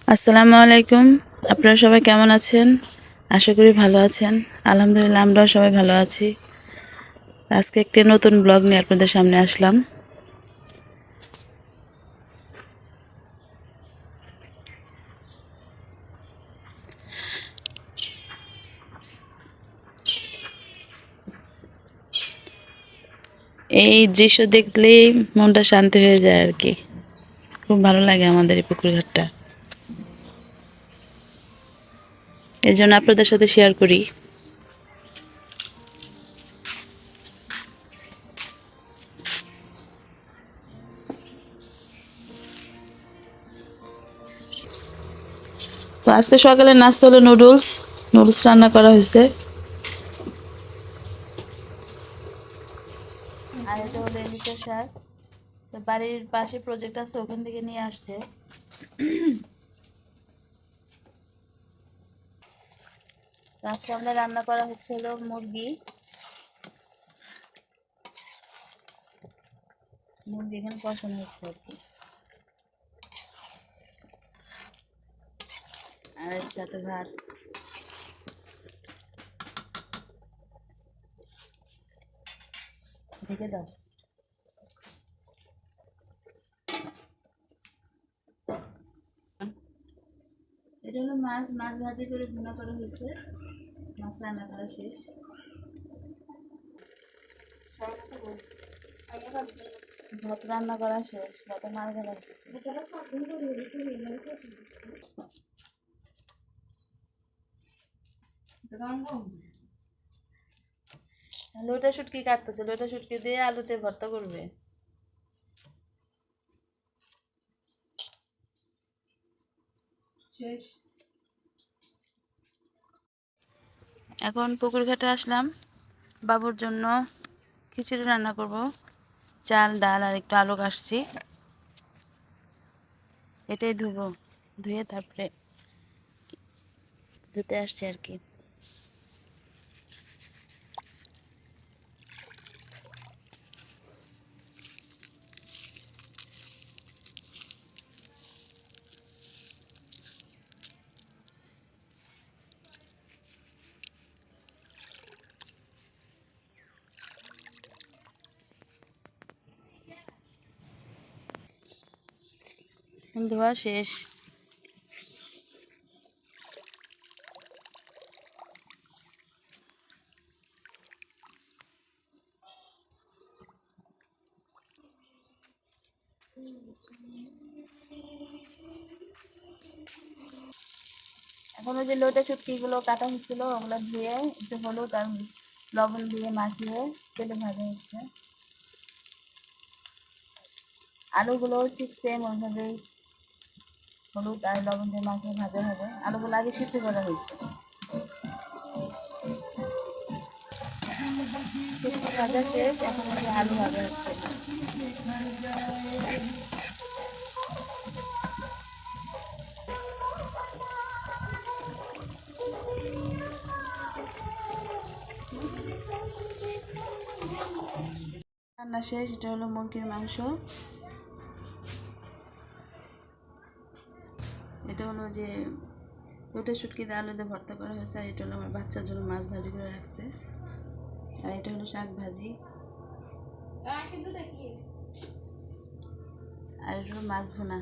আসসালামু আলাইকুম। আপনারা সবাই কেমন আছেন? আশা করি ভালো আছেন। আলহামদুলিল্লাহ আমরাও সবাই ভালো আছি। আজকে একটি নতুন ব্লগ নিয়ে আপনাদের সামনে আসলাম। এই দৃশ্য দেখলেই মনটা শান্তি হয়ে যায় আর কি। খুব ভালো লাগে আমাদের এই পুকুর ঘাটটা। এর জন্য আপনাদের সাথে শেয়ার করি। তো আজকে সকালে নাস্তা হলো নুডলস রান্না করা হয়েছে। আর এটা হলো এলিচা শাক। তো বাড়ির পাশে প্রজেক্ট আছে, ওখান থেকে নিয়ে আসছে। আজকে আমরা রান্না করা হচ্ছিল মুরগি এখানে কষানো হচ্ছে আর কি। আর এর সাথে ভাত। ঢেকে দাও। এটা হলো মাছ ভাজি করে ভুনা করা হয়েছে। মাছ রান্না করা শেষ। ভাত রান্না করা শেষ, ভাতে মাছ ভাজা লাগতেছে। লোটা শুটকি কাটতেছে, লোটা শুটকি দিয়ে আলুতে ভর্তা করবে। শেষ। এখন পুকুর ঘাটে আসলাম বাবুর জন্য খিচুড়ি রান্না করব। চাল ডাল আর একটু আলু কাটছি, এটাই ধুয়ে তারপরে ধুতে আসছি আর কি। ধোয়া শেষ। এখন ওই যে লোটা শুটকিগুলো কাটা হচ্ছিল, ওগুলো ধুয়ে একটু হলুদ আর লবণ দিয়ে মাখিয়ে তেলে ভাজা হচ্ছে। আলুগুলো ঠিক সেম ওইভাবেই হলুদ আর লবণ দিয়ে মাখিয়ে ভাজা হবে। আলুগুলো আগে সিদ্ধ করা হয়েছে। ভাজা শেষ, এখন হচ্ছে আলু ভাজা হচ্ছে। রান্না শেষ। এটা হলো মুরগির মাংস। এটা হলো যে লোটে শুটকি দিয়ে আলু দিয়ে ভর্তা করা হয়েছে। আর এটা হলো আমার বাচ্চার জন্য মাছ ভাজি করে রাখছে। আর এটা হলো শাক ভাজি। আর এটা হলো মাছ ভুনা।